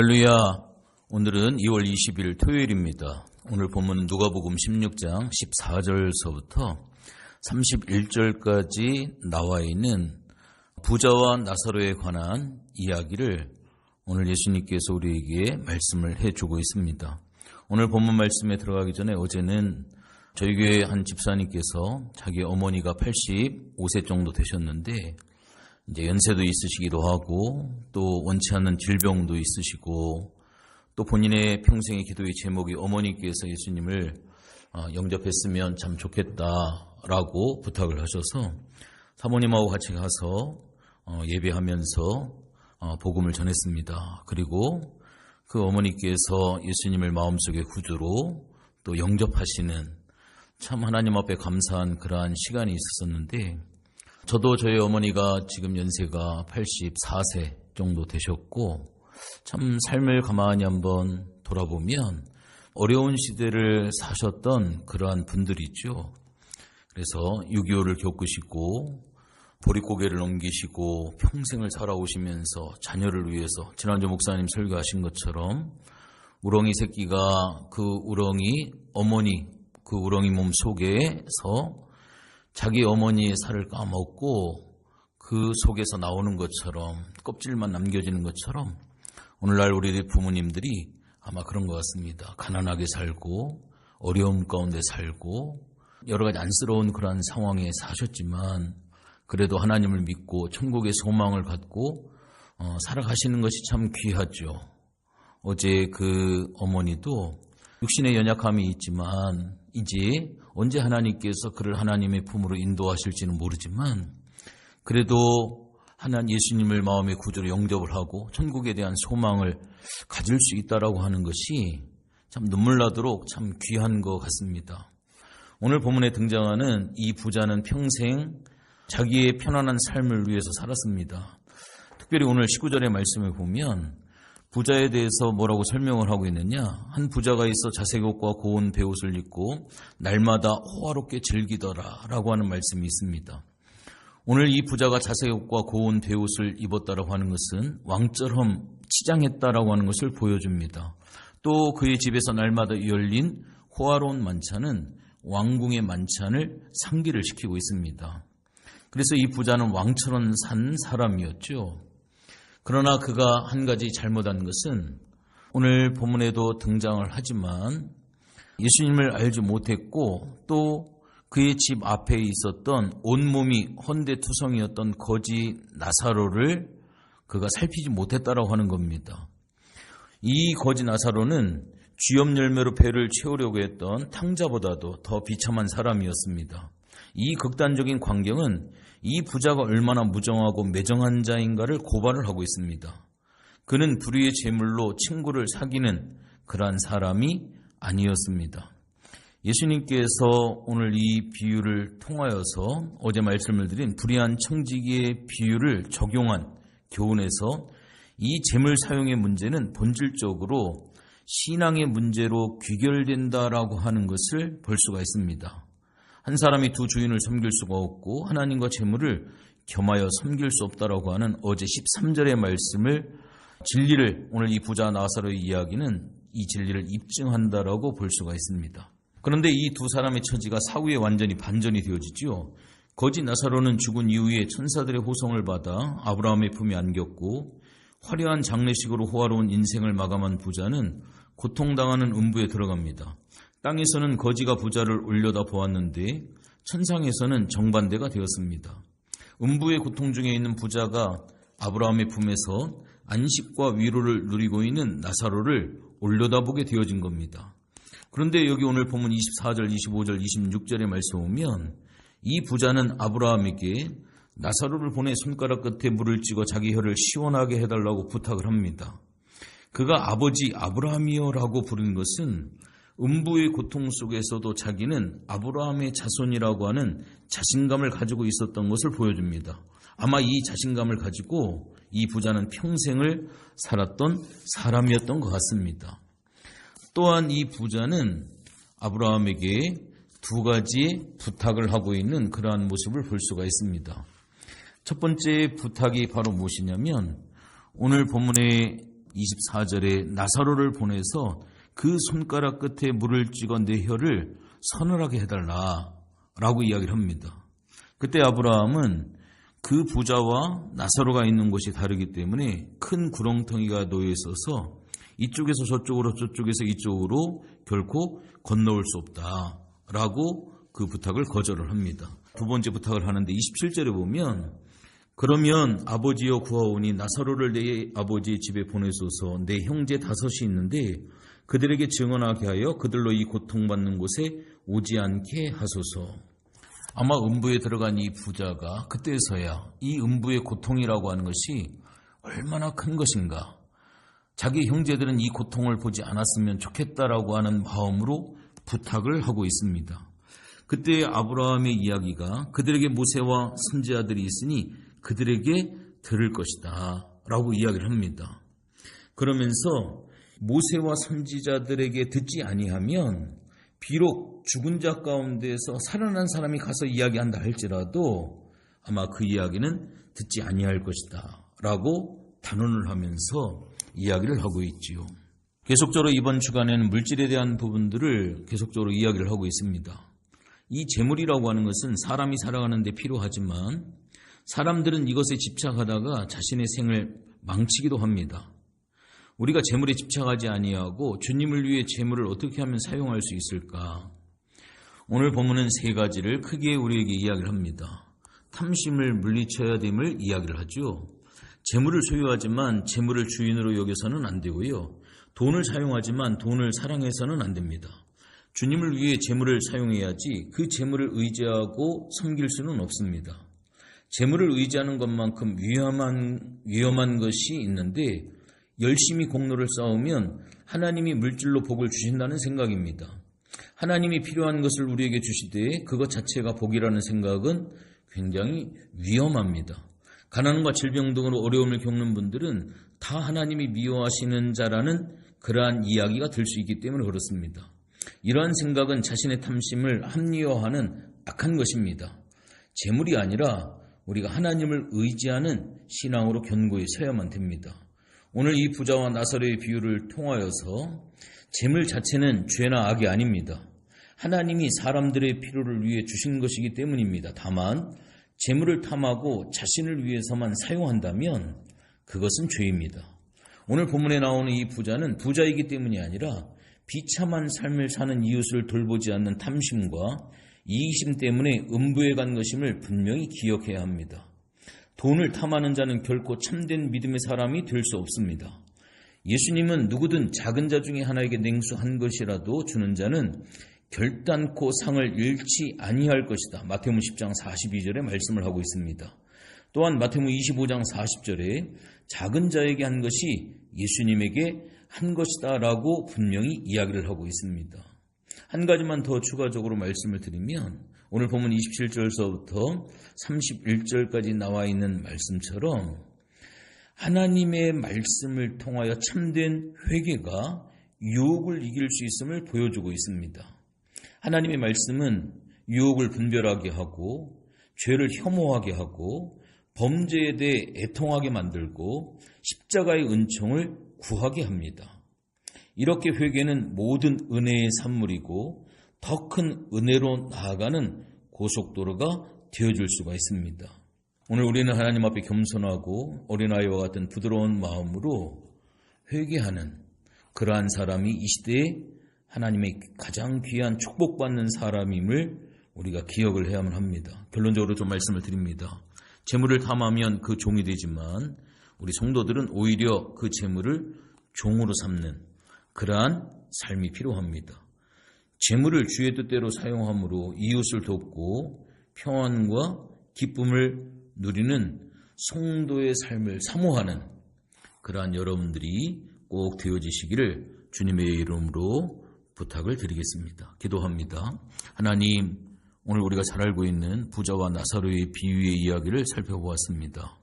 할렐루야. 오늘은 2월 20일 토요일입니다. 오늘 본문은 누가복음 16장 14절서부터 31절까지 나와 있는 부자와 나사로에 관한 이야기를 오늘 예수님께서 우리에게 말씀을 해주고 있습니다. 오늘 본문 말씀에 들어가기 전에 어제는 저희 교회 한 집사님께서 자기 어머니가 85세 정도 되셨는데 이제 연세도 있으시기도 하고 또 원치 않는 질병도 있으시고 또 본인의 평생의 기도의 제목이 어머니께서 예수님을 영접했으면 참 좋겠다라고 부탁을 하셔서 사모님하고 같이 가서 예배하면서 복음을 전했습니다. 그리고 그 어머니께서 예수님을 마음속의 구주로 또 영접하시는 참 하나님 앞에 감사한 그러한 시간이 있었는데 저도 저희 어머니가 지금 연세가 84세 정도 되셨고 참 삶을 가만히 한번 돌아보면 어려운 시대를 사셨던 그러한 분들이죠. 그래서 6.25를 겪으시고 보릿고개를 넘기시고 평생을 살아오시면서 자녀를 위해서 지난주 목사님 설교하신 것처럼 우렁이 새끼가 그 우렁이 어머니 그 우렁이 몸 속에서 자기 어머니의 살을 까먹고 그 속에서 나오는 것처럼 껍질만 남겨지는 것처럼 오늘날 우리 부모님들이 아마 그런 것 같습니다. 가난하게 살고 어려움 가운데 살고 여러 가지 안쓰러운 그러한 상황에 사셨지만 그래도 하나님을 믿고 천국의 소망을 갖고 살아가시는 것이 참 귀하죠. 어제 그 어머니도 육신의 연약함이 있지만 이제 언제 하나님께서 그를 하나님의 품으로 인도하실지는 모르지만 그래도 하나님 예수님을 마음의 구주로 영접을 하고 천국에 대한 소망을 가질 수 있다라고 하는 것이 참 눈물 나도록 참 귀한 것 같습니다. 오늘 본문에 등장하는 이 부자는 평생 자기의 편안한 삶을 위해서 살았습니다. 특별히 오늘 19절의 말씀을 보면 부자에 대해서 뭐라고 설명을 하고 있느냐? 한 부자가 있어 자색 옷과 고운 베옷을 입고 날마다 호화롭게 즐기더라 라고 하는 말씀이 있습니다. 오늘 이 부자가 자색 옷과 고운 베옷을 입었다라고 하는 것은 왕처럼 치장했다라고 하는 것을 보여줍니다. 또 그의 집에서 날마다 열린 호화로운 만찬은 왕궁의 만찬을 상기를 시키고 있습니다. 그래서 이 부자는 왕처럼 산 사람이었죠. 그러나 그가 한 가지 잘못한 것은 오늘 본문에도 등장을 하지만 예수님을 알지 못했고 또 그의 집 앞에 있었던 온몸이 헌데투성이었던 거지 나사로를 그가 살피지 못했다라고 하는 겁니다. 이 거지 나사로는 쥐염 열매로 배를 채우려고 했던 탕자보다도 더 비참한 사람이었습니다. 이 극단적인 광경은 이 부자가 얼마나 무정하고 매정한 자인가를 고발을 하고 있습니다. 그는 불의의 제물로 친구를 사귀는 그러한 사람이 아니었습니다. 예수님께서 오늘 이 비유를 통하여서 어제 말씀을 드린 불의한 청지기의 비유를 적용한 교훈에서 이 제물 사용의 문제는 본질적으로 신앙의 문제로 귀결된다라고 하는 것을 볼 수가 있습니다. 한 사람이 두 주인을 섬길 수가 없고 하나님과 재물을 겸하여 섬길 수 없다라고 하는 어제 13절의 말씀을 진리를 오늘 이 부자 나사로의 이야기는 이 진리를 입증한다라고 볼 수가 있습니다. 그런데 이 두 사람의 처지가 사후에 완전히 반전이 되어지죠. 거지 나사로는 죽은 이후에 천사들의 호송을 받아 아브라함의 품에 안겼고 화려한 장례식으로 호화로운 인생을 마감한 부자는 고통당하는 음부에 들어갑니다. 땅에서는 거지가 부자를 올려다 보았는데 천상에서는 정반대가 되었습니다. 음부의 고통 중에 있는 부자가 아브라함의 품에서 안식과 위로를 누리고 있는 나사로를 올려다보게 되어진 겁니다. 그런데 여기 오늘 본문 24절, 25절, 26절의 말씀 보면 이 부자는 아브라함에게 나사로를 보내 손가락 끝에 물을 찍어 자기 혀를 시원하게 해달라고 부탁을 합니다. 그가 아버지 아브라함이여라고 부르는 것은 음부의 고통 속에서도 자기는 아브라함의 자손이라고 하는 자신감을 가지고 있었던 것을 보여줍니다. 아마 이 자신감을 가지고 이 부자는 평생을 살았던 사람이었던 것 같습니다. 또한 이 부자는 아브라함에게 두 가지 부탁을 하고 있는 그러한 모습을 볼 수가 있습니다. 첫 번째 부탁이 바로 무엇이냐면 오늘 본문에 24절에 나사로를 보내서 그 손가락 끝에 물을 찍어 내 혀를 서늘하게 해달라라고 이야기를 합니다. 그때 아브라함은 그 부자와 나사로가 있는 곳이 다르기 때문에 큰 구렁텅이가 놓여 있어서 이쪽에서 저쪽으로 저쪽에서 이쪽으로 결코 건너올 수 없다라고 그 부탁을 거절을 합니다. 두 번째 부탁을 하는데 27절에 보면 그러면 아버지여 구하오니 나사로를 내 아버지의 집에 보내소서. 내 형제 5이 있는데 그들에게 증언하게 하여 그들로 이 고통받는 곳에 오지 않게 하소서. 아마 음부에 들어간 이 부자가 그때서야 이 음부의 고통이라고 하는 것이 얼마나 큰 것인가, 자기 형제들은 이 고통을 보지 않았으면 좋겠다라고 하는 마음으로 부탁을 하고 있습니다. 그때 아브라함의 이야기가 그들에게 모세와 선지자들이 있으니 그들에게 들을 것이다 라고 이야기를 합니다. 그러면서 모세와 선지자들에게 듣지 아니하면 비록 죽은 자 가운데서 살아난 사람이 가서 이야기한다 할지라도 아마 그 이야기는 듣지 아니할 것이다 라고 단언을 하면서 이야기를 하고 있지요. 계속적으로 이번 주간에는 물질에 대한 부분들을 계속적으로 이야기를 하고 있습니다. 이 재물이라고 하는 것은 사람이 살아가는 데 필요하지만 사람들은 이것에 집착하다가 자신의 생을 망치기도 합니다. 우리가 재물에 집착하지 아니하고 주님을 위해 재물을 어떻게 하면 사용할 수 있을까? 오늘 본문은 3가지를 크게 우리에게 이야기를 합니다. 탐심을 물리쳐야 됨을 이야기를 하죠. 재물을 소유하지만 재물을 주인으로 여겨서는 안 되고요. 돈을 사용하지만 돈을 사랑해서는 안 됩니다. 주님을 위해 재물을 사용해야지 그 재물을 의지하고 섬길 수는 없습니다. 재물을 의지하는 것만큼 위험한 것이 있는데 열심히 공로를 쌓으면 하나님이 물질로 복을 주신다는 생각입니다. 하나님이 필요한 것을 우리에게 주시되 그것 자체가 복이라는 생각은 굉장히 위험합니다. 가난과 질병 등으로 어려움을 겪는 분들은 다 하나님이 미워하시는 자라는 그러한 이야기가 들 수 있기 때문에 그렇습니다. 이러한 생각은 자신의 탐심을 합리화하는 악한 것입니다. 재물이 아니라 우리가 하나님을 의지하는 신앙으로 견고히 서야만 됩니다. 오늘 이 부자와 나사로의 비유를 통하여서 재물 자체는 죄나 악이 아닙니다. 하나님이 사람들의 필요를 위해 주신 것이기 때문입니다. 다만 재물을 탐하고 자신을 위해서만 사용한다면 그것은 죄입니다. 오늘 본문에 나오는 이 부자는 부자이기 때문이 아니라 비참한 삶을 사는 이웃을 돌보지 않는 탐심과 이기심 때문에 음부에 간 것임을 분명히 기억해야 합니다. 돈을 탐하는 자는 결코 참된 믿음의 사람이 될 수 없습니다. 예수님은 누구든 작은 자 중에 하나에게 냉수 한 것이라도 주는 자는 결단코 상을 잃지 아니할 것이다. 마태복음 10장 42절에 말씀을 하고 있습니다. 또한 마태복음 25장 40절에 작은 자에게 한 것이 예수님에게 한 것이다 라고 분명히 이야기를 하고 있습니다. 한 가지만 더 추가적으로 말씀을 드리면 오늘 본문 27절서부터 31절까지 나와 있는 말씀처럼 하나님의 말씀을 통하여 참된 회개가 유혹을 이길 수 있음을 보여주고 있습니다. 하나님의 말씀은 유혹을 분별하게 하고 죄를 혐오하게 하고 범죄에 대해 애통하게 만들고 십자가의 은총을 구하게 합니다. 이렇게 회개는 모든 은혜의 산물이고 더 큰 은혜로 나아가는 고속도로가 되어줄 수가 있습니다. 오늘 우리는 하나님 앞에 겸손하고 어린아이와 같은 부드러운 마음으로 회개하는 그러한 사람이 이 시대에 하나님의 가장 귀한 축복받는 사람임을 우리가 기억을 해야만 합니다. 결론적으로 좀 말씀을 드립니다. 재물을 탐하면 그 종이 되지만 우리 성도들은 오히려 그 재물을 종으로 삼는 그러한 삶이 필요합니다. 재물을 주의 뜻대로 사용함으로 이웃을 돕고 평안과 기쁨을 누리는 성도의 삶을 사모하는 그러한 여러분들이 꼭 되어지시기를 주님의 이름으로 부탁을 드리겠습니다. 기도합니다. 하나님, 오늘 우리가 잘 알고 있는 부자와 나사로의 비유의 이야기를 살펴보았습니다.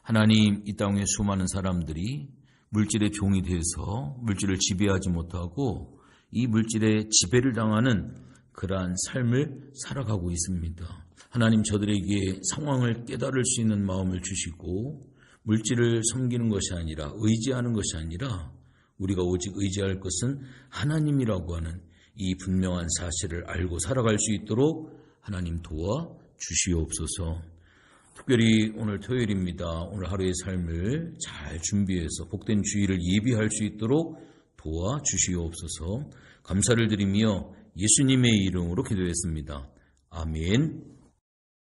하나님, 이 땅에 수많은 사람들이 물질의 종이 돼서 물질을 지배하지 못하고 이 물질의 지배를 당하는 그러한 삶을 살아가고 있습니다. 하나님, 저들에게 상황을 깨달을 수 있는 마음을 주시고 물질을 섬기는 것이 아니라 의지하는 것이 아니라 우리가 오직 의지할 것은 하나님이라고 하는 이 분명한 사실을 알고 살아갈 수 있도록 하나님 도와 주시옵소서. 특별히 오늘 토요일입니다. 오늘 하루의 삶을 잘 준비해서 복된 주일을 예비할 수 있도록 도와 주시옵소서. 감사를 드리며 예수님의 이름으로 기도했습니다. 아멘.